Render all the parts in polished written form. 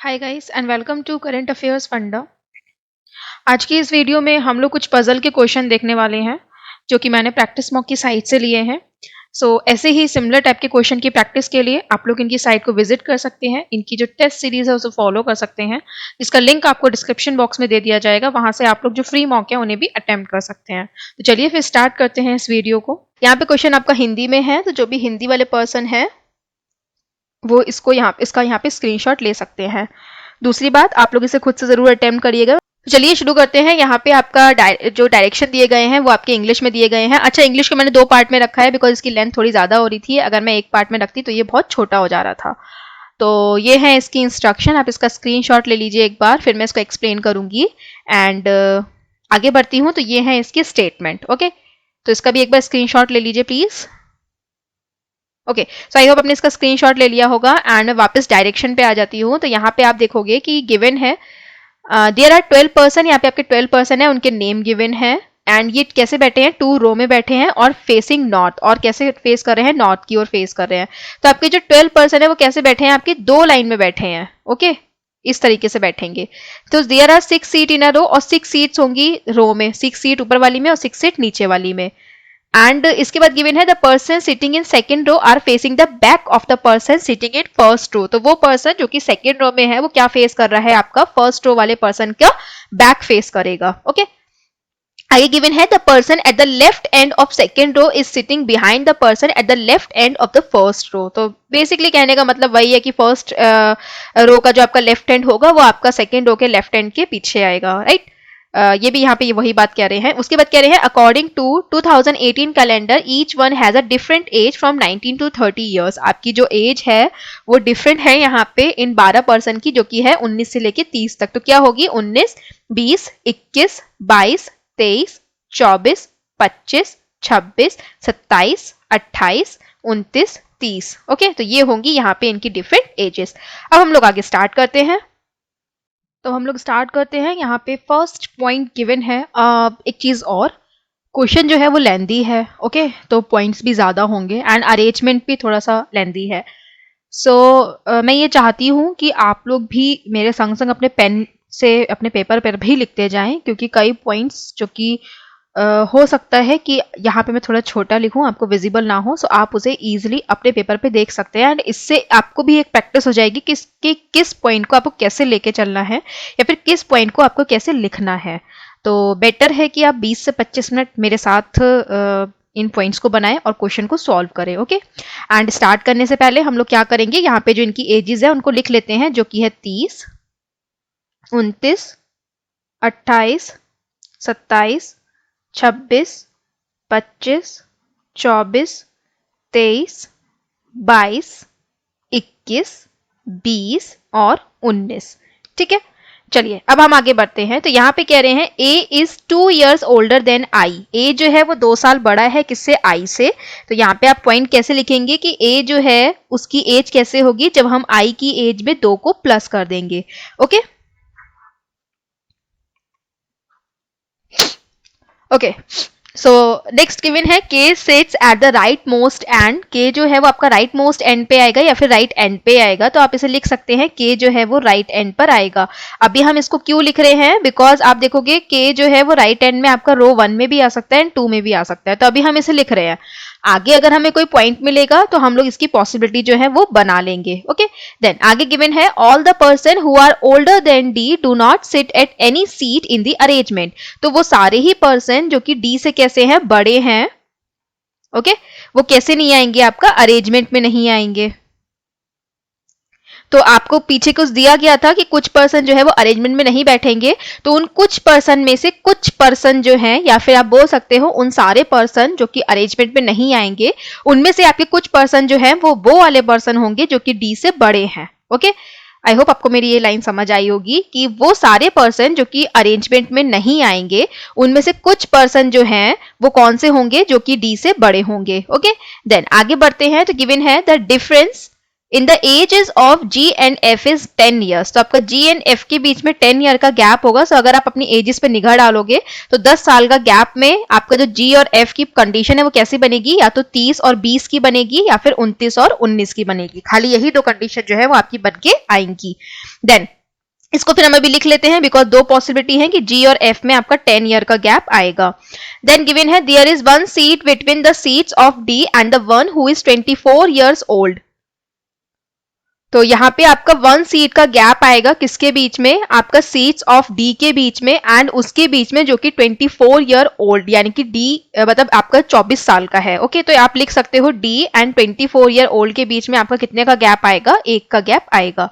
Hi guys and welcome to Current Affairs Funda. आज की इस वीडियो में हम लोग कुछ पजल के क्वेश्चन देखने वाले हैं जो कि मैंने प्रैक्टिस मॉक की साइट से लिए हैं। ऐसे ही सिमिलर टाइप के क्वेश्चन की प्रैक्टिस के लिए आप लोग इनकी साइट को विजिट कर सकते हैं। इनकी जो टेस्ट सीरीज है उसे फॉलो कर सकते हैं। इसका लिंक आपको डिस्क्रिप्शन बॉक्स में दे दिया जाएगा, वहां से आप लोग जो फ्री मॉक है उन्हें भी अटेम्प्ट कर सकते हैं। तो चलिए फिर स्टार्ट करते हैं इस वीडियो को। यहाँ पे क्वेश्चन आपका हिंदी में है, तो जो भी हिंदी वाले पर्सन है वो इसका यहाँ पे स्क्रीनशॉट ले सकते हैं। दूसरी बात, आप लोग इसे खुद से जरूर अटेम्प्ट करिएगा। चलिए शुरू करते हैं। यहाँ पे आपका जो डायरेक्शन दिए गए हैं वो आपके इंग्लिश में दिए गए हैं। अच्छा, इंग्लिश को मैंने 2 पार्ट में रखा है बिकॉज इसकी लेंथ थोड़ी ज़्यादा हो रही थी। अगर मैं एक पार्ट में रखती तो ये बहुत छोटा हो जा रहा था। तो ये है इसकी इंस्ट्रक्शन, आप इसका स्क्रीनशॉट ले लीजिए एक बार, फिर मैं इसको एक्सप्लेन करूंगी। एंड आगे बढ़ती हूँ तो ये है इसकी स्टेटमेंट। ओके, तो इसका भी एक बार स्क्रीनशॉट ले लीजिए please. Okay, so I hope आपने इसका स्क्रीनशॉट ले लिया होगा। एंड मैं वापस डायरेक्शन पे आ जाती हूँ। तो यहाँ पे आप देखोगे कि गिवन है देयर आर 12 पर्सन। यहाँ पे आपके 12 पर्सन है, उनके नेम गिवन है। एंड ये कैसे बैठे हैं, 2 रो में बैठे हैं और फेसिंग नॉर्थ। और कैसे फेस कर रहे हैं, नॉर्थ की ओर फेस कर रहे हैं। तो आपके जो 12 पर्सन है वो कैसे बैठे हैं, आपके 2 लाइन में बैठे हैं। ओके, इस तरीके से बैठेंगे। तो देयर आर 6 सीट इन अ रो, और 6 सीट्स होंगी रो में, 6 सीट ऊपर वाली में और 6 सीट नीचे वाली में। एंड इसके बाद गिवन है the person sitting in second row are facing the back of the person sitting in first row. तो वो पर्सन जो कि सेकंड रो में है वो क्या फेस कर रहा है, आपका फर्स्ट रो वाले पर्सन का बैक फेस करेगा। ओके, आगे गिवन है the person at the left end of second row is sitting behind the person at the left end of the first row. तो बेसिकली कहने का मतलब वही है कि फर्स्ट रो का जो आपका लेफ्ट एंड होगा वो आपका सेकंड रो के लेफ्ट एंड के पीछे आएगा। राइट, ये भी यहाँ पे वही बात कह रहे हैं। उसके बाद कह रहे हैं according to 2018 calendar each one has a different age from 19 to 30 years. आपकी जो एज है वो डिफरेंट है यहाँ पे इन 12 पर्सन की, जो कि है 19 से लेके 30 तक। तो क्या होगी, 19, 20, 21, 22, 23, 24, 25, 26, 27, 28, 29, 30। ओके, तो ये होंगी यहाँ पे इनकी डिफरेंट एजेस। अब हम लोग आगे स्टार्ट करते हैं। तो हम लोग स्टार्ट करते हैं। यहाँ पे फर्स्ट पॉइंट गिवन है एक चीज़ और, क्वेश्चन जो है वो लेंदी है। ओके, तो पॉइंट्स भी ज़्यादा होंगे एंड अरेंजमेंट भी थोड़ा सा लेंदी है। मैं ये चाहती हूँ कि आप लोग भी मेरे संग संग अपने पेन से अपने पेपर पर भी लिखते जाएं, क्योंकि कई पॉइंट्स जो कि हो सकता है कि यहाँ पे मैं थोड़ा छोटा लिखूं, आपको विजिबल ना हो, सो आप उसे इजीली अपने पेपर पे देख सकते हैं। एंड इससे आपको भी एक प्रैक्टिस हो जाएगी कि किस पॉइंट को आपको कैसे लेके चलना है या फिर किस पॉइंट को आपको कैसे लिखना है। तो बेटर है कि आप 20 से 25 मिनट मेरे साथ इन पॉइंट्स को बनाएं और क्वेश्चन को सॉल्व करें। ओके, एंड स्टार्ट करने से पहले हम लोग क्या करेंगे, यहाँ पे जो इनकी एजेस है उनको लिख लेते हैं, जो कि है 30, 29, 28, 27, 26, 25, 24, 23, 22, 21, 20 और 19। ठीक है, चलिए अब हम आगे बढ़ते हैं। तो यहाँ पे कह रहे हैं A is 2 years older than I. A जो है वो 2 साल बड़ा है किससे, आई से। तो यहाँ पे आप पॉइंट कैसे लिखेंगे कि ए जो है उसकी एज कैसे होगी, जब हम आई की एज में 2 को प्लस कर देंगे। Okay, okay, so next given है के seats at the right most and. के जो है वो आपका राइट मोस्ट एंड पे आएगा या फिर राइट एंड पे आएगा। तो आप इसे लिख सकते हैं के जो है वो राइट एंड पर आएगा। अभी हम इसको क्यों लिख रहे हैं, बिकॉज आप देखोगे के जो है वो राइट एंड में आपका रो 1 में भी आ सकता है एंड 2 में भी आ सकता है। तो अभी हम इसे लिख रहे हैं। आगे अगर हमें कोई पॉइंट मिलेगा तो हम लोग इसकी पॉसिबिलिटी जो है वो बना लेंगे। ओके, देन आगे गिवन है all the person who are older than D do not sit at any seat in the arrangement. तो वो सारे ही पर्सन जो कि डी से कैसे हैं, बड़े हैं। ओके, वो कैसे नहीं आएंगे, आपका अरेंजमेंट में नहीं आएंगे। तो आपको पीछे कुछ दिया गया था कि कुछ पर्सन जो है वो अरेंजमेंट में नहीं बैठेंगे। तो उन कुछ पर्सन में से कुछ पर्सन जो हैं, या फिर आप बोल सकते हो उन सारे पर्सन जो कि अरेंजमेंट में नहीं आएंगे, उनमें से आपके कुछ पर्सन जो हैं वो वाले पर्सन होंगे जो कि डी से बड़े हैं। ओके, आई होप आपको मेरी ये लाइन समझ आई होगी कि वो सारे पर्सन जो कि अरेंजमेंट में नहीं आएंगे, उनमें से कुछ पर्सन जो हैं वो कौन से होंगे, जो कि डी से बड़े होंगे। ओके, देन आगे बढ़ते हैं। तो गिवन है the difference in the ages of G and F is 10 years. तो आपका जी एंड एफ के बीच में 10 ईयर का गैप होगा। सो अगर आप अपनी एजेस पे निगाह डालोगे तो 10 साल का गैप में आपका जो जी और एफ की कंडीशन है वो कैसी बनेगी, या तो 30 और 20 की बनेगी या फिर 29 और 19 की बनेगी। खाली यही दो कंडीशन जो है वो आपकी बन के आएंगी। देन इसको फिर हम अभी लिख लेते हैं, बिकॉज दो पॉसिबिलिटी है कि जी और एफ में आपका 10 ईयर का गैप आएगा। देन गिवन है there is one seat between the seats of D and the one who is 24 years old. तो यहाँ पे आपका 1 सीट का गैप आएगा किसके बीच में, आपका सीट्स ऑफ डी के बीच में एंड उसके बीच में जो कि 24 ईयर ओल्ड, यानी कि डी मतलब आपका 24 साल का है। ओके, तो आप लिख सकते हो डी एंड 24 ईयर ओल्ड के बीच में आपका कितने का गैप आएगा, 1 का गैप आएगा।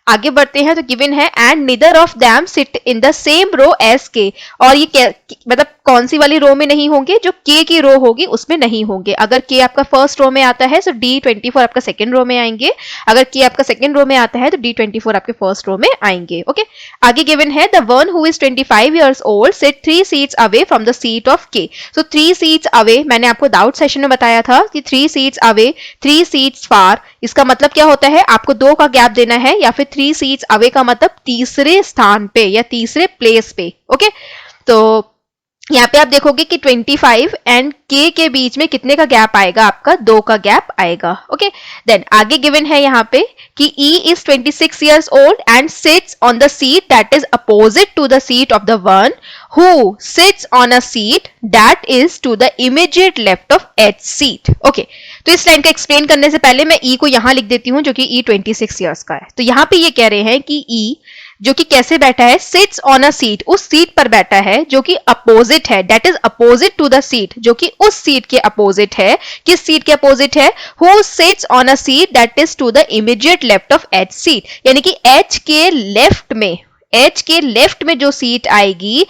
आगे बढ़ते हैं तो गिवन है and neither of them sit in the same row as K. और ये मतलब कौन सी वाली रो में नहीं होंगे, जो के की रो होगी उसमें नहीं होंगे। अगर के आपका फर्स्ट रो में आता है तो डी 24 आपका सेकंड रो में आएंगे। अगर के आपका सेकंड रो में आता है तो डी 24 आपके फर्स्ट रो में आएंगे। ओके, आगे गिवन है the one who is 25 years old sit 3 seats away from the seat of K. So 3 seats away, मैंने आपको डाउट सेशन में बताया था कि 3 सीट्स अवे 3 सीट्स फार, इसका मतलब क्या होता है, आपको 2 का गैप देना है, या फिर 3 सीट्स अवे का मतलब तीसरे स्थान पे या तीसरे प्लेस पे। ओके, तो यहाँ पे आप देखोगे कि 25 एंड के बीच में कितने का गैप आएगा, आपका 2 का गैप आएगा। ओके, देन आगे गिवन है यहाँ पे कि E is 26 years old and sits on the seat that is opposite to the seat of the one who sits on a seat that is to the immediate left of H seat. Okay, तो इस line का explain करने से पहले मैं E को यहाँ लिख देती हूँ जो कि E 26 years का है। तो यहाँ पे ये कह रहे हैं कि E जो कि कैसे बैठा है, सिट्स ऑन अ सीट, उस सीट पर बैठा है जो कि अपोजिट है, that is opposite to the seat, जो कि उस सीट के अपोजिट है। किस सीट के अपोजिट है, who sits on a seat that is to the immediate left of H seat, यानी कि एच के लेफ्ट में जो सीट आएगी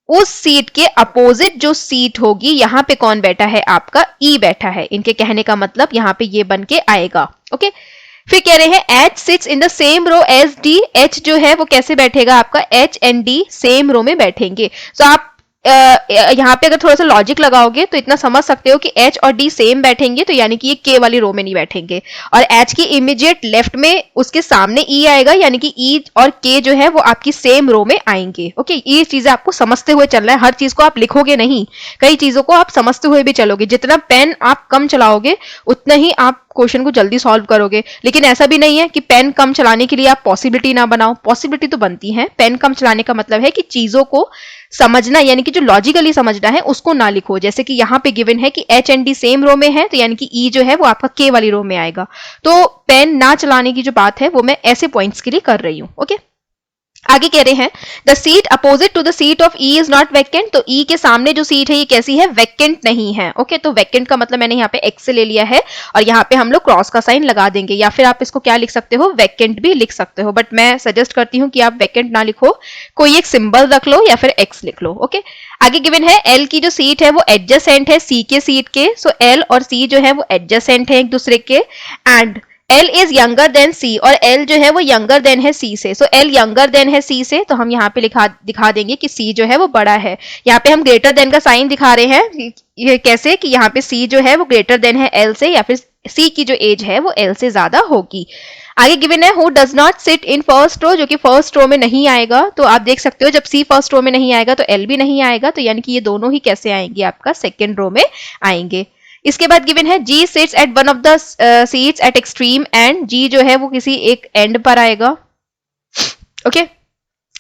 उस सीट के अपोजिट जो सीट होगी, यहां पे कौन बैठा है, आपका ई बैठा है। इनके कहने का मतलब यहां पे ये बन के आएगा। ओके, फिर कह रहे हैं H sits in the same row as D। H जो है वो कैसे बैठेगा, आपका H and D same row में बैठेंगे। तो आप यहाँ पे अगर थोड़ा सा लॉजिक लगाओगे तो इतना समझ सकते हो कि H और D सेम बैठेंगे, तो यानी कि ये K वाली रो में नहीं बैठेंगे। और H की इमीडिएट लेफ्ट में उसके सामने E आएगा, यानी कि E और K जो है वो आपकी सेम रो में आएंगे। ओके, ये चीजें आपको समझते हुए चलना है, हर चीज को आप लिखोगे नहीं, कई चीजों को आप समझते हुए भी चलोगे। जितना पेन आप कम चलाओगे उतना ही आप क्वेश्चन को जल्दी सॉल्व करोगे। लेकिन ऐसा भी नहीं है कि पेन कम चलाने के लिए आप पॉसिबिलिटी ना बनाओ, पॉसिबिलिटी तो बनती है। पेन कम चलाने का मतलब है कि चीजों को समझना, यानी कि जो लॉजिकली समझना है उसको ना लिखो। जैसे कि यहाँ पे गिवन है कि H and D same row में है, तो यानी कि E जो है वो आपका K वाली रो में आएगा। तो पेन ना चलाने की जो बात है वो मैं ऐसे पॉइंट्स के लिए कर रही हूँ। ओके, आगे कह रहे हैं the seat opposite to the seat of E is not vacant. तो ई के सामने जो सीट है ये कैसी है, वैकेंट नहीं है। ओके, तो वैकेंट का मतलब मैंने यहाँ पे एक्स से ले लिया है और यहाँ पे हम लोग क्रॉस का साइन लगा देंगे, या फिर आप इसको क्या लिख सकते हो, वैकेंट भी लिख सकते हो। बट मैं सजेस्ट करती हूँ कि आप वैकेंट ना लिखो, कोई एक सिंबल रख लो या फिर एक्स लिख लो। ओके, आगे गिवन है एल की जो सीट है वो एडजेसेंट है सी के सीट के। सो एल और सी जो है वो एडजेसेंट है एक दूसरे के, and L is younger than C, और L जो है वो यंगर देन है C से। सो L यंगर देन है C से, तो हम यहाँ पे दिखा देंगे कि C जो है वो बड़ा है। यहाँ पे हम ग्रेटर देन का साइन दिखा रहे हैं, ये कैसे कि यहाँ पे C जो है वो ग्रेटर देन है L से, या फिर C की जो एज है वो L से ज्यादा होगी। आगे गिवन है who does not sit in first row, जो कि फर्स्ट रो में नहीं आएगा। तो आप देख सकते हो जब C फर्स्ट रो में नहीं आएगा तो L भी नहीं आएगा, तो यानी कि ये दोनों ही कैसे आएंगे, आपका सेकेंड रो में आएंगे। इसके बाद गिवन है G sits at one of the seats at extreme end, G जो है वो किसी एक एंड पर आएगा। ओके,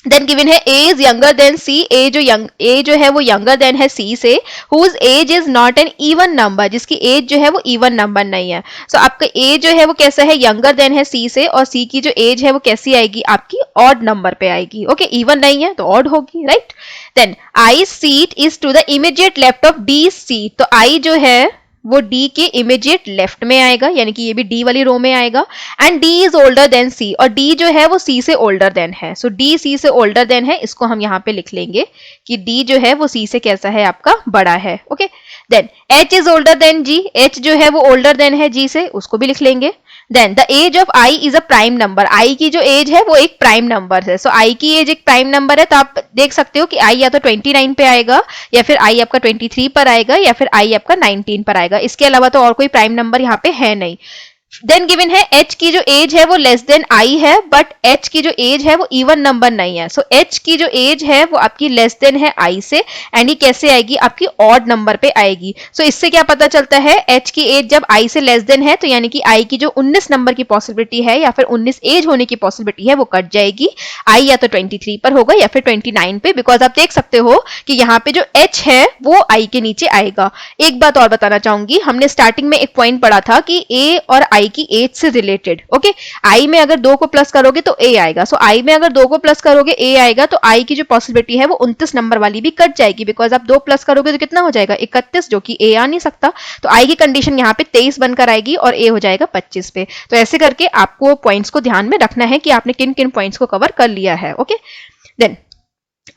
देन गिवन है A is younger than C, A जो है वो यंगर देन है C से, whose age is not an even number, जिसकी एज जो है वो इवन नंबर नहीं है। सो आपका A जो है वो कैसा है, यंगर देन है C से, और C की जो एज है वो कैसी आएगी, आपकी ऑड नंबर पे आएगी। ओके, इवन नहीं है तो ऑड होगी, right. Then I seat is to the immediate left of D seat. तो I जो है वो D के इमीडिएट लेफ्ट में आएगा, यानी कि ये भी D वाली रो में आएगा। And D is older then C, और D जो है वो C से ओल्डर देन है। सो D C से ओल्डर देन है, इसको हम यहाँ पे लिख लेंगे कि D जो है वो C से कैसा है, आपका बड़ा है। Okay, then H is older than G, H जो है वो ओल्डर देन है G से, उसको भी लिख लेंगे। Then the age of I is a prime number, I की जो एज है वो एक प्राइम नंबर है। सो I की एज एक प्राइम नंबर है, तो आप देख सकते हो कि I या तो 29 पे आएगा, या फिर I आपका 23 पर आएगा, या फिर I आपका 19 पर आएगा। इसके अलावा तो और कोई प्राइम नंबर यहाँ पे है नहीं। देन गिवन है h की जो एज है वो लेस देन i है, बट h की जो एज है वो इवन नंबर नहीं है। सो h की जो एज है वो आपकी लेस देन है i से, एंड ये कैसे आएगी, आपकी ऑड नंबर पे आएगी। सो इससे क्या पता चलता है, h की एज जब i से लेस देन है तो यानी कि i की जो 19 नंबर की पॉसिबिलिटी है या फिर 19 एज होने की पॉसिबिलिटी है वो कट जाएगी। i या तो 23 पर होगा या फिर 29 पे, बिकॉज आप देख सकते हो कि यहाँ पे जो h है वो i के नीचे आएगा। एक बात और बताना चाहूंगी, हमने स्टार्टिंग में एक पॉइंट पढ़ा था कि a और i की एज से रिलेटेड। ओके, i में अगर 2 को प्लस करोगे तो a आएगा। सो i में अगर 2 को प्लस करोगे a आएगा, तो i की जो पॉसिबिलिटी है वो 29 नंबर वाली भी कट जाएगी, बिकॉज आप 2 प्लस करोगे तो कितना हो जाएगा, 31, जो कि a आ नहीं सकता। तो i की कंडीशन यहाँ पे 23 बनकर आएगी और a हो जाएगा 25 पे। तो ऐसे करके आपको पॉइंट्स को ध्यान में रखना है कि आपने किन किन पॉइंट्स को कवर कर लिया है। ओके, देन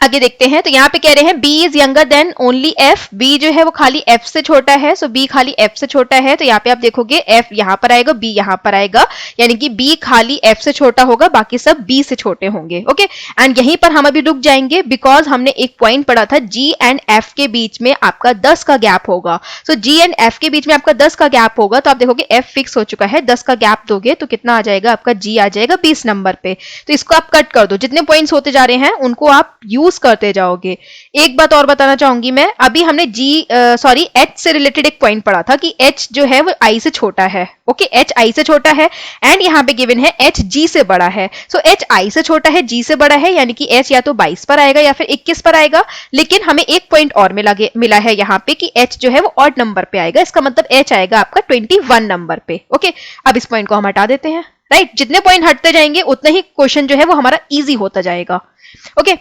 आगे देखते हैं। तो यहाँ पे कह रहे हैं b is younger then only f, b जो है वो खाली f से छोटा है। सो b खाली f से छोटा है, तो यहाँ पे आप देखोगे f यहाँ पर आएगा, b यहाँ पर आएगा, यानी कि b खाली f से छोटा होगा, बाकी सब b से छोटे होंगे। ओके, एंड यहीं पर हम अभी रुक जाएंगे, बिकॉज हमने एक पॉइंट पढ़ा था g एंड f के बीच में आपका 10 का गैप होगा। सो g एंड f के बीच में आपका 10 का गैप होगा, तो आप देखोगे f फिक्स हो चुका है, 10 का गैप दोगे तो कितना आ जाएगा, आपका g आ जाएगा 20 नंबर पे। तो इसको आप कट कर दो, जितने पॉइंट्स होते जा रहे हैं उनको आप यूज करते जाओगे। एक बात और बताना चाहूंगी मैं, अभी हमने h से रिलेटेड एक पॉइंट पढ़ा था कि h जो है वो i से छोटा है। ओके, h i से छोटा है, एंड यहाँ पे गिवन है h g से बड़ा है। सो h i से छोटा है, g से बड़ा है, यानी कि h या तो 22 पर आएगा या फिर 21 पर आएगा। लेकिन हमें एक पॉइंट और मिला है यहाँ पे कि h जो है वो ऑड नंबर पे आएगा, इसका मतलब h आएगा आपका 21 नंबर पे। ओके, अब इस पॉइंट को हम हटा देते हैं। राइट, जितने पॉइंट हटते जाएंगे उतना ही क्वेश्चन जो है वो हमारा इजी होता जाएगा। ओके,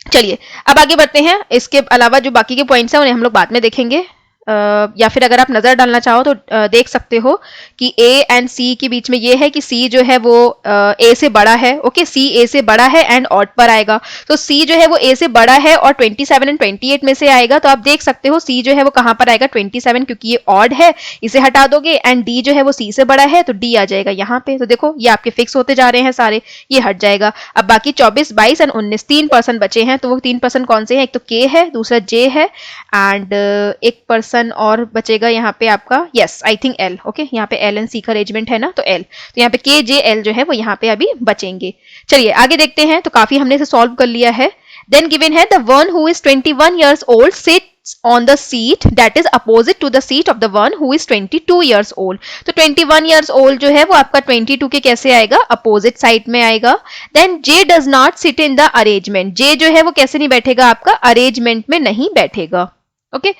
चलिए अब आगे बढ़ते हैं। इसके अलावा जो बाकी के पॉइंट्स हैं उन्हें हम लोग बाद में देखेंगे, या फिर अगर आप नजर डालना चाहो तो देख सकते हो कि a एंड c के बीच में ये है कि c जो है वो a से बड़ा है। ओके, c a से बड़ा है एंड ऑड पर आएगा, तो c जो है वो a से बड़ा है और 27 एंड 28 में से आएगा। तो आप देख सकते हो c जो है वो कहां पर आएगा, 27, क्योंकि ये ऑड है, इसे हटा दोगे, एंड d जो है वो c से बड़ा है तो d आ जाएगा यहाँ पे। तो देखो ये आपके फिक्स होते जा रहे हैं सारे, ये हट जाएगा। अब बाकी 24, 22 एंड 19 3% बचे हैं, तो वो 3% कौन से हैं, एक तो k है, दूसरा j है, एंड एक पर्सन और बचेगा यहाँ पे आपका, yes I think L। Okay, यहाँ पे L एंड C का अरेंजमेंट है ना, तो L, तो यहाँ पे K J L जो है वो यहाँ पे अभी बचेंगे। चलिए आगे देखते हैं। तो काफी हमने इसे सॉल्व कर लिया है। देन गिवन है the one who is 21 years old sits on the seat that is opposite to the seat of the one who is 22 years old। तो 21 years old जो है वो आपका 22 के कैसे आएगा, अपोजिट साइड में आएगा। Then J does not sit in the arrangement, J जो है वो कैसे नहीं बैठेगा, आपका अरेंजमेंट में नहीं बैठेगा। Okay,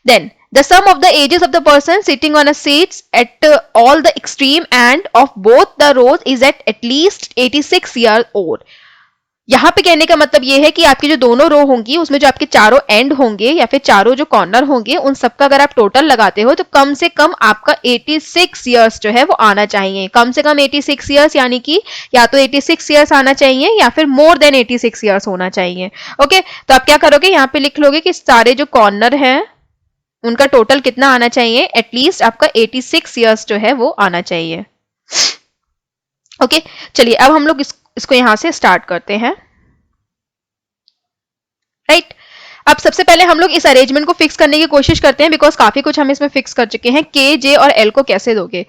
then the sum of the ages of the person sitting on a seat at all the extreme end of both the rows is at least 86 years old। यहाँ पे कहने का मतलब ये है कि आपकी जो दोनों रो होंगी उसमें जो आपके चारों एंड होंगे या फिर चारों जो कॉर्नर होंगे उन सबका अगर आप टोटल लगाते हो तो कम से कम आपका 86 इयर्स जो है वो आना चाहिए। कम से कम 86 इयर्स, यानी कि या तो 86 इयर्स आना चाहिए या फिर मोर देन 86 इयर्स होना चाहिए। ओके, तो आप क्या करोगे, यहाँ पे लिख लोगे कि सारे जो कॉर्नर हैं उनका टोटल कितना आना चाहिए, एटलीस्ट आपका 86 इयर्स जो है वो आना चाहिए। ओके, चलिए अब हम लोग इसको यहां से स्टार्ट करते हैं। राइट, अब सबसे पहले हम लोग इस अरेंजमेंट को फिक्स करने की कोशिश करते हैं, बिकॉज काफी कुछ हम इसमें फिक्स कर चुके हैं। के, जे और एल को कैसे दोगे,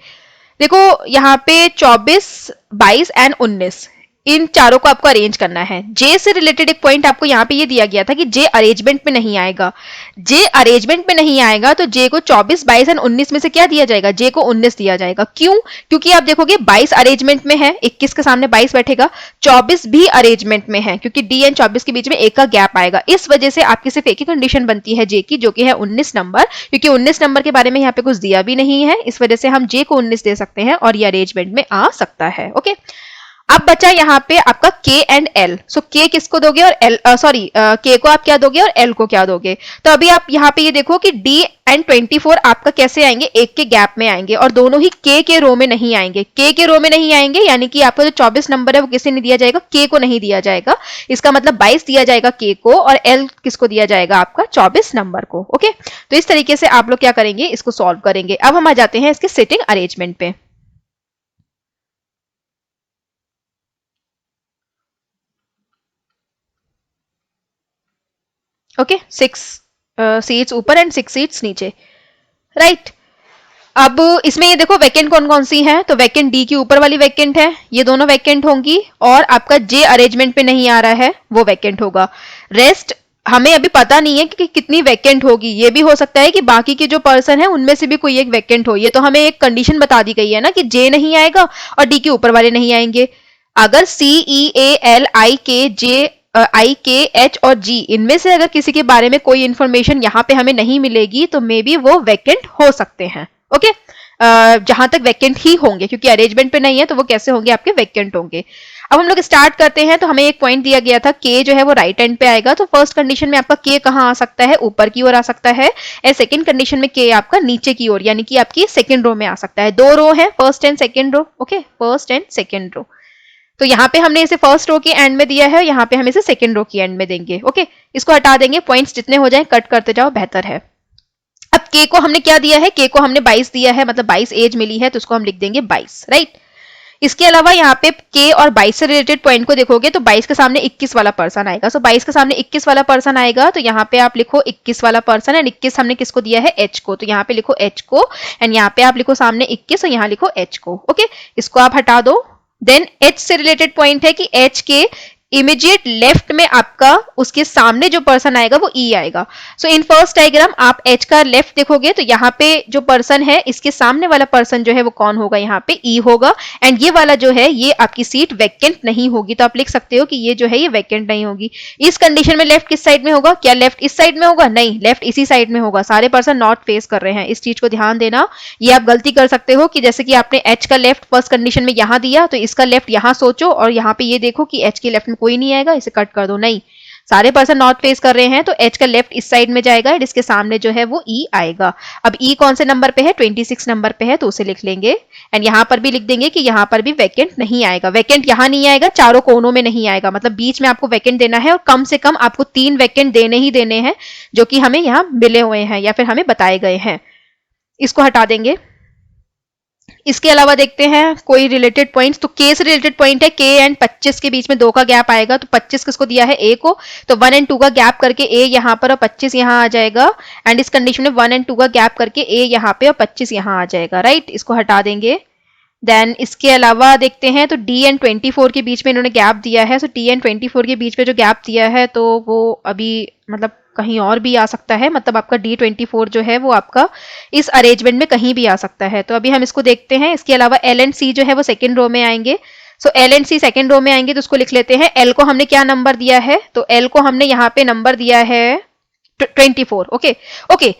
देखो यहाँ पे 24, 22 एंड 19 इन चारों को आपको अरेंज करना है। जे से रिलेटेड एक पॉइंट आपको यहाँ पे ये दिया गया था कि जे अरेंजमेंट में नहीं आएगा। जे अरेंजमेंट में नहीं आएगा तो जे को 24, 22 एंड 19 में से क्या दिया जाएगा, जे को 19 दिया जाएगा। क्यों, क्योंकि आप देखोगे 22 अरेंजमेंट में है, 21 के सामने 22 बैठेगा, 24 भी अरेंजमेंट में है क्योंकि डी एंड 24 के बीच में एक का गैप आएगा। इस वजह से आपकी सिर्फ एक ही कंडीशन बनती है जे की, जो कि है 19 नंबर, क्योंकि 19 नंबर के बारे में यहाँ पे कुछ दिया भी नहीं है, इस वजह से हम जे को 19 दे सकते हैं और ये अरेंजमेंट में आ सकता है। ओके, अब बचा यहाँ पे आपका K and L। So K किसको दोगे और L, K को आप क्या दोगे और L को क्या दोगे। तो अभी आप यहाँ पे ये देखो कि D एंड 24 आपका कैसे आएंगे, एक के गैप में आएंगे और दोनों ही K के रो में नहीं आएंगे। K के रो में नहीं आएंगे यानी कि आपका जो 24 नंबर है वो किसे नहीं दिया जाएगा, K को नहीं दिया जाएगा। इसका मतलब 22 दिया जाएगा K को और L किसको दिया जाएगा, आपका 24 नंबर को। ओके, तो इस तरीके से आप लोग क्या करेंगे, इसको सॉल्व करेंगे। अब हम आ जाते हैं इसके सिटिंग अरेंजमेंट पे। ओके, 6 सीट्स ऊपर एंड 6 सीट्स नीचे। राइट, अब इसमें ये देखो वैकेंट कौन कौन सी है, तो वैकेंट डी की ऊपर वाली वैकेंट है, ये दोनों वैकेंट होंगी, और आपका जे अरेंजमेंट पे नहीं आ रहा है वो वैकेंट होगा। रेस्ट हमें अभी पता नहीं है कि कितनी वैकेंट होगी, ये भी हो सकता है कि बाकी के जो पर्सन है उनमें से भी कोई एक वैकेंट हो। ये तो हमें एक कंडीशन बता दी गई है ना कि जे नहीं आएगा और डी के ऊपर वाले नहीं आएंगे। अगर सी ई ए एल आई के जे आई के एच और जी इनमें से अगर किसी के बारे में कोई इंफॉर्मेशन यहाँ पे हमें नहीं मिलेगी तो मे बी वो वैकेंट हो सकते हैं। ओके, जहां तक वैकेंट ही होंगे, क्योंकि अरेंजमेंट पे नहीं है तो वो कैसे होंगे आपके वैकेंट होंगे। अब हम लोग स्टार्ट करते हैं। तो हमें एक पॉइंट दिया गया था के जो है वो राइट हैंड पे आएगा, तो फर्स्ट कंडीशन में आपका के कहाँ आ सकता है, ऊपर की ओर आ सकता है। एंड सेकंड कंडीशन में के आपका नीचे की ओर, यानी कि आपकी सेकंड रो में आ सकता है। दो रो है, first and second row. Okay, first and second row. तो यहाँ पे हमने इसे फर्स्ट रो के एंड में दिया है, यहाँ पे हम इसे सेकंड रो की एंड में देंगे। ओके, इसको हटा देंगे, पॉइंट्स जितने हो जाए कट करते जाओ, बेहतर है। अब के को हमने क्या दिया है, के को हमने 22 दिया है, मतलब 22 एज मिली है, तो उसको हम लिख देंगे 22, राइट। इसके अलावा यहाँ पे के और 22 से रिलेटेड पॉइंट को देखोगे तो 22 के सामने 21 वाला पर्सन आएगा। सो 22 के सामने 21 वाला पर्सन आएगा, तो यहाँ पे आप लिखो 21 वाला पर्सन, एंड 21 हमने किसको दिया है, एच को, तो यहाँ पे लिखो एच को, एंड यहाँ पे आप लिखो सामने 21 और यहाँ लिखो एच को। ओके, इसको आप हटा दो। देन एच से रिलेटेड पॉइंट है कि एच के इमीडिएट लेफ्ट में आपका उसके सामने जो पर्सन आएगा वो ई आएगा। सो इन फर्स्ट डायग्राम आप एच का लेफ्ट देखोगे तो यहाँ पे जो पर्सन है इसके सामने वाला पर्सन जो है वो कौन होगा, यहाँ पे ई होगा, एंड ये वाला जो है ये आपकी सीट वैकेंट नहीं होगी। तो आप लिख सकते हो कि ये जो है ये वैकेंट नहीं होगी। इस कंडीशन में लेफ्ट किस साइड में होगा, क्या लेफ्ट इस साइड में होगा, नहीं, लेफ्ट इसी साइड में होगा। सारे पर्सन नॉर्थ फेस कर रहे हैं, इस चीज को ध्यान देना। ये आप गलती कर सकते हो कि जैसे कि आपने एच का लेफ्ट फर्स्ट कंडीशन में यहाँ दिया तो इसका लेफ्ट यहाँ सोचो और यहाँ पे ये देखो कि एच के लेफ्ट में कोई नहीं आएगा, इसे कट कर दो। नहीं, सारे पर्सन नॉर्थ फेस कर रहे हैं तो एच का लेफ्ट इस साइड में जाएगा, इसके सामने जो है वो ई आएगा। अब ई कौन से नंबर पे है, 26 नंबर पे है, तो उसे लिख लेंगे। एंड यहां पर भी लिख देंगे कि यहां पर भी वैकेंट नहीं आएगा। वैकेंट यहां नहीं आएगा, चारों कोनों में नहीं आएगा, मतलब बीच में आपको वैकेंट देना है और कम से कम आपको 3 वैकेंट देने ही देने हैं जो कि हमें यहां मिले हुए हैं या फिर हमें बताए गए हैं। इसको हटा देंगे। इसके अलावा देखते हैं कोई रिलेटेड पॉइंट्स। तो के से रिलेटेड पॉइंट है, के एंड 25 के बीच में 2 का गैप आएगा, तो 25 किसको दिया है, ए को, तो 1 एंड 2 का गैप करके ए यहाँ पर और 25 यहाँ आ जाएगा। एंड इस कंडीशन में 1 एंड 2 का गैप करके ए यहाँ पे और 25 यहाँ आ जाएगा, राइट। इसको हटा देंगे। देन इसके अलावा देखते हैं तो डी एंड 24 के बीच में इन्होंने गैप दिया है। सो डी एंड 24 के बीच में जो गैप दिया है तो वो अभी मतलब कहीं और भी आ सकता है, मतलब आपका D24 जो है वो आपका इस अरेंजमेंट में कहीं भी आ सकता है। तो अभी हम इसको देखते हैं। इसके अलावा एल एंड सी जो है वो सेकंड रो में आएंगे। So L and C second row में आएंगे तो उसको लिख लेते हैं। एल को हमने क्या नंबर दिया है, तो एल को हमने यहाँ पे नंबर दिया है 24। ओके ओके,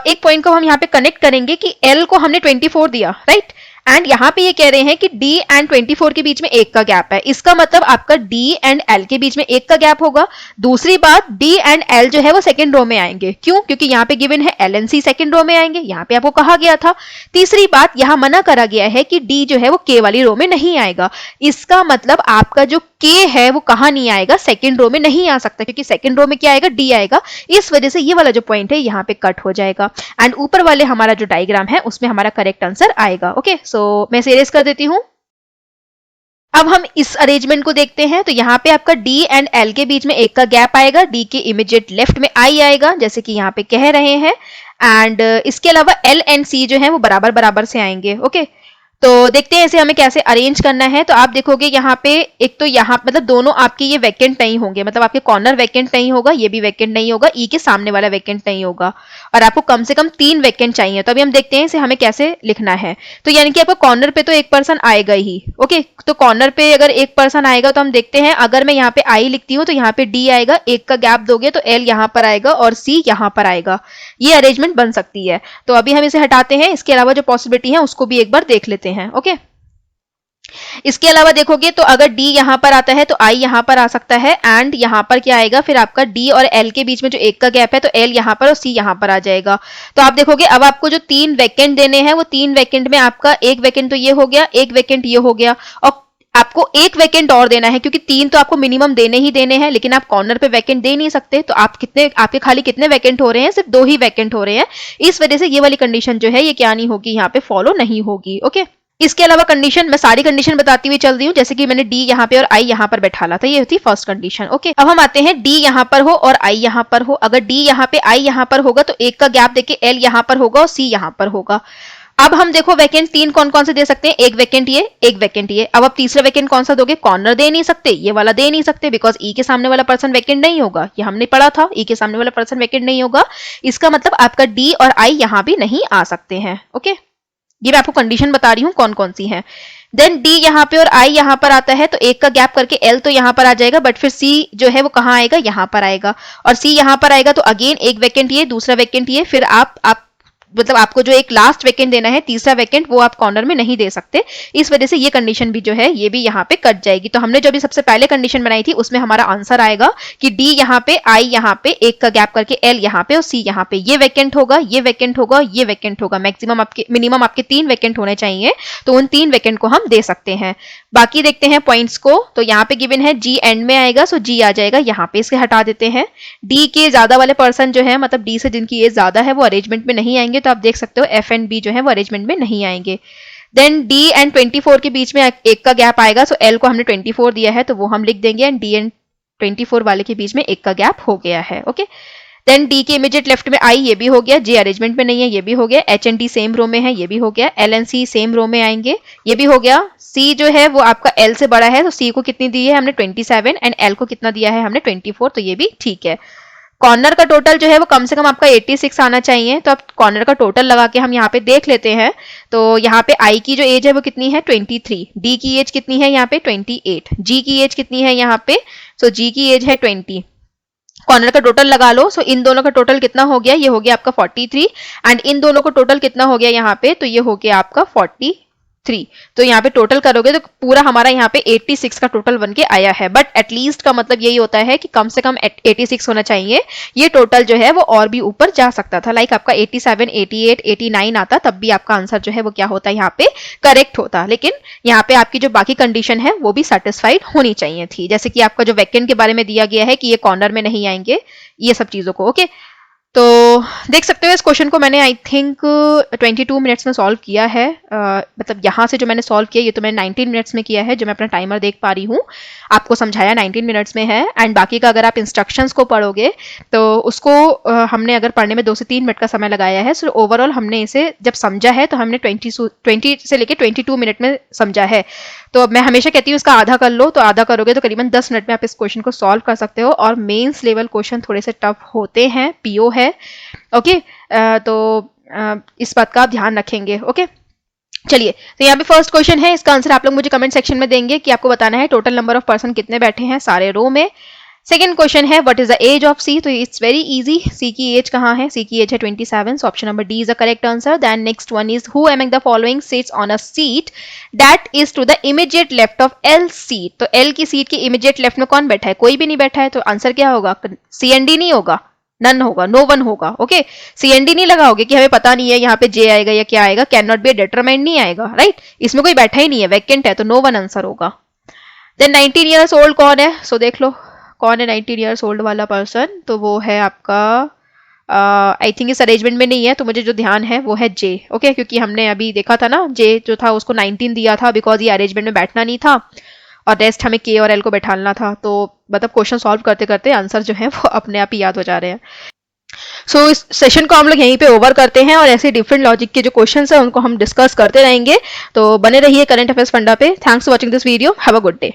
एक पॉइंट को हम यहाँ पे कनेक्ट करेंगे कि एल को हमने 24 दिया, राइट, एंड यहाँ पे ये कह रहे हैं कि D एंड 24 के बीच में 1 का गैप है। इसका मतलब आपका D एंड L के बीच में 1 का गैप होगा। दूसरी बात, D एंड L जो है वो सेकंड रो में आएंगे। क्यों, क्योंकि यहाँ पे गिवन है L and C second row में आएंगे, यहाँ पे आपको कहा गया था। तीसरी बात, यहाँ मना करा गया है कि D जो है वो K वाली रो में नहीं आएगा। इसका मतलब आपका जो K है वो कहाँ नहीं आएगा, सेकंड रो में नहीं आ सकता, क्योंकि सेकंड रो में क्या आएगा, D आएगा। इस वजह से ये वाला जो पॉइंट है यहाँ पे कट हो जाएगा। एंड ऊपर वाले हमारा जो डायग्राम है उसमें हमारा करेक्ट आंसर आएगा। ओके, सो मैं इसे इरेज कर देती हूं। अब हम इस अरेंजमेंट को देखते हैं। तो यहाँ पे आपका D एंड L के बीच में 1 का गैप आएगा, D के इमीडिएट लेफ्ट में I आएगा जैसे कि यहाँ पे कह रहे हैं। एंड इसके अलावा L एंड C जो है वो बराबर बराबर से आएंगे। ओके, तो देखते हैं इसे हमें कैसे अरेंज करना है। तो आप देखोगे यहाँ पे एक तो यहाँ मतलब दोनों आपके ये वैकेंट नहीं होंगे, मतलब आपके कॉर्नर वैकेंट नहीं होगा, ये भी वैकेंट नहीं होगा, ई के सामने वाला वैकेंट नहीं होगा, और आपको कम से कम 3 वैकेंट चाहिए। तो अभी हम देखते हैं इसे हमें कैसे लिखना है। तो यानी कि आपको कॉर्नर पे तो एक पर्सन आएगा ही। ओके, तो कॉर्नर पे अगर एक पर्सन आएगा तो हम देखते हैं, अगर मैं यहाँ पे आई लिखती हूँ तो यहाँ पे डी आएगा, 1 का गैप दोगे तो एल यहाँ पर आएगा और सी यहाँ पर आएगा। ये अरेंजमेंट बन सकती है। तो अभी हम इसे हटाते हैं। इसके अलावा जो पॉसिबिलिटी है उसको भी एक बार देख लेते हैं। ओके, इसके अलावा देखोगे तो अगर D यहां पर आता है तो I यहां पर आ सकता है, एंड यहां पर क्या आएगा, फिर आपका D और L के बीच में जो 1 का गैप है तो L यहां पर और C यहां पर आ जाएगा। तो आप देखोगे अब आपको जो 3 वैकेंट देने हैं वो 3 वैकेंट में आपका 1 वैकेंट तो ये हो गया, 1 वैकेंट ये हो गया, और आपको 1 वैकेंट और देना है, क्योंकि 3 तो आपको मिनिमम देने ही देने हैं, लेकिन आप कॉर्नर पे वैकेंट दे नहीं सकते। तो आप कितने, आपके खाली कितने वैकेंट हो रहे हैं, सिर्फ 2 ही वैकेंट हो रहे हैं। इस वजह से ये वाली कंडीशन जो है ये क्या नहीं होगी, यहाँ पे फॉलो नहीं होगी। ओके, इसके अलावा कंडीशन, मैं सारी कंडीशन बताती हुई चल रही हूँ, जैसे कि मैंने D यहाँ पे और I यहाँ पर बैठाला था, ये थी फर्स्ट कंडीशन। ओके, अब हम आते हैं D यहाँ पर हो और I यहाँ पर हो। अगर D यहाँ पे I यहाँ पर होगा तो 1 का गैप देके L यहाँ पर होगा और C यहाँ पर होगा। अब हम देखो वैकेंट 3 कौन कौन से दे सकते हैं, एक वैकेंट ये, एक वैकेंट ये। अब आप तीसरा वैकेंट कौन सा दोगे, कॉर्नर दे नहीं सकते, ये वाला दे नहीं सकते, बिकॉज ई के सामने वाला पर्सन वैकेंट नहीं होगा, ये हमने पढ़ा था, ई के सामने वाला पर्सन वैकेंट नहीं होगा। इसका मतलब आपका डी और आई यहां भी नहीं आ सकते हैं। ओके, ये मैं आपको कंडीशन बता रही हूं कौन कौन सी है। देन डी यहाँ पे और आई यहाँ पर आता है, तो एक का गैप करके एल तो यहाँ पर आ जाएगा, बट फिर सी जो है वो कहाँ आएगा, यहाँ पर आएगा, और सी यहाँ पर आएगा, तो अगेन एक वैकेंट ये, दूसरा वैकेंट ये, फिर आप मतलब आपको जो एक लास्ट वैकेंट देना है, तीसरा वैकेंट, वो आप कॉर्नर में नहीं दे सकते। इस वजह से ये कंडीशन भी जो है ये भी यहाँ पे कट जाएगी। तो हमने जो भी सबसे पहले कंडीशन बनाई थी उसमें हमारा आंसर आएगा कि डी यहाँ पे, आई यहाँ पे, एक का गैप करके एल यहाँ पे और सी यहाँ पे, ये वैकेंट होगा, ये वैकेंट होगा, ये वैकेंट होगा। मैक्सिमम आपके मिनिमम आपके 3 वैकेंट होने चाहिए, तो उन 3 वैकेंट को हम दे सकते हैं। बाकी देखते हैं पॉइंट्स को, तो यहाँ पे गिवन है जी एंड में आएगा, सो जी आ जाएगा यहाँ पे, इसके हटा देते हैं। डी के ज्यादा वाले पर्सन जो है, मतलब डी से जिनकी एज ज्यादा है, वो अरेंजमेंट में नहीं आएंगे, तो आप देख सकते हो एफ एंड बी जो है वो अरेंजमेंट में नहीं आएंगे। देन डी एंड 24 के बीच में एक का गैप आएगा, सो एल को हमने 24 दिया है तो वो हम लिख देंगे, एंड डी एंड 24 वाले के बीच में एक का गैप हो गया है। ओके, देन डी के इमीडिएट लेफ्ट में आई, ये भी हो गया, जे अरेंजमेंट में नहीं है, ये भी हो गया, H and D same row में है, ये भी हो गया, L and C same row में आएंगे, ये भी हो गया। सी जो है वो आपका एल से बड़ा है, तो सी को कितनी दी है हमने 27, एंड एल को कितना दिया है हमने 24, तो ये भी ठीक है। कॉर्नर का टोटल जो है वो कम से कम आपका 86 आना चाहिए, तो अब कॉर्नर का टोटल लगा के हम यहाँ पे देख लेते हैं। तो यहाँ पे आई की जो एज है वो कितनी है 23, डी की एज कितनी है यहाँ पे 28, जी की एज कितनी है यहाँ पे, सो जी की एज है 20। कॉर्नर का टोटल लगा लो, सो इन दोनों का टोटल कितना हो गया, ये हो गया आपका 43, एंड इन दोनों का टोटल कितना हो गया यहाँ पे, तो ये हो गया आपका 43। तो यहाँ पे टोटल करोगे तो पूरा हमारा यहाँ पे 86 का टोटल बन के आया है। बट एटलीस्ट का मतलब यही होता है कि कम से कम 86 होना चाहिए, ये टोटल जो है वो और भी ऊपर जा सकता था, लाइक आपका 87, 88, 89 आता, तब भी आपका आंसर जो है वो क्या होता है यहाँ पे करेक्ट होता। लेकिन यहाँ पे आपकी जो बाकी कंडीशन है वो भी सेटिस्फाइड होनी चाहिए थी, जैसे कि आपका जो वैकेंट के बारे में दिया गया है कि ये कॉर्नर में नहीं आएंगे, ये सब चीजों को। ओके, तो देख सकते हो इस क्वेश्चन को मैंने आई थिंक 22 मिनट्स में सॉल्व किया है। मतलब यहाँ से जो मैंने सॉल्व किया, ये तो मैंने 19 मिनट्स में किया है, जो मैं अपना टाइमर देख पा रही हूँ, आपको समझाया 19 मिनट्स में है। एंड बाकी का अगर आप इंस्ट्रक्शंस को पढ़ोगे तो उसको हमने अगर पढ़ने में 2 से 3 मिनट का समय लगाया है, सो ओवरऑल हमने इसे जब समझा है तो हमने 20 से लेके 22 मिनट में समझा है। तो अब मैं हमेशा कहती हूँ इसका आधा कर लो, तो आधा करोगे तो करीबन 10 मिनट में आप इस क्वेश्चन को सॉल्व कर सकते हो। और मेंस लेवल क्वेश्चन थोड़े से टफ होते हैं, पीओ है। ओके, तो इस बात का आप ध्यान रखेंगे। ओके, चलिए, तो यहाँ पे फर्स्ट क्वेश्चन है, इसका आंसर आप लोग मुझे कमेंट सेक्शन में देंगे कि आपको बताना है टोटल नंबर ऑफ पर्सन कितने बैठे हैं सारे रो में। सेकेंड क्वेश्चन है what is the age of C, तो इट्स वेरी इजी, सी की एज कहाँ है, सी की एज है 27, so option number D is the correct answer. Then next one is who among the following sits on a seat that is to the immediate left of L seat, तो L की seat के immediate left में कौन बैठा है, कोई भी नहीं बैठा है, तो आंसर क्या होगा, सी एंड डी नहीं होगा, नन होगा, नो वन होगा। ओके, सी एंड डी नहीं लगाओगे कि हमें पता नहीं है यहाँ पे जे आएगा या क्या आएगा, कैन नॉट बी डिटरमाइंड नहीं आएगा, राइट, इसमें कोई बैठा ही नहीं है, वैकेंट है, तो नो वन आंसर होगा। देन 19 ईयर्स ओल्ड कौन है, सो देख लो कौन है 19 ईयर्स ओल्ड वाला पर्सन, तो वो है आपका आई थिंक इस अरेंजमेंट में नहीं है, तो मुझे जो ध्यान है वो है जे। ओके, क्योंकि हमने अभी देखा था ना, जे जो था उसको 19 दिया था बिकॉज ये अरेंजमेंट में बैठना नहीं था, और रेस्ट हमें के और एल को बैठाना था। तो मतलब क्वेश्चन सॉल्व करते करते आंसर जो है वो अपने आप ही याद हो जा रहे हैं। सो इस सेशन को हम लोग यहीं पे ओवर करते हैं, और ऐसे डिफरेंट लॉजिक के जो क्वेश्चंस हैं उनको हम डिस्कस करते रहेंगे। तो बने रहिए करंट अफेयर्स फंडा पे। Thanks for watching this video, have a good day.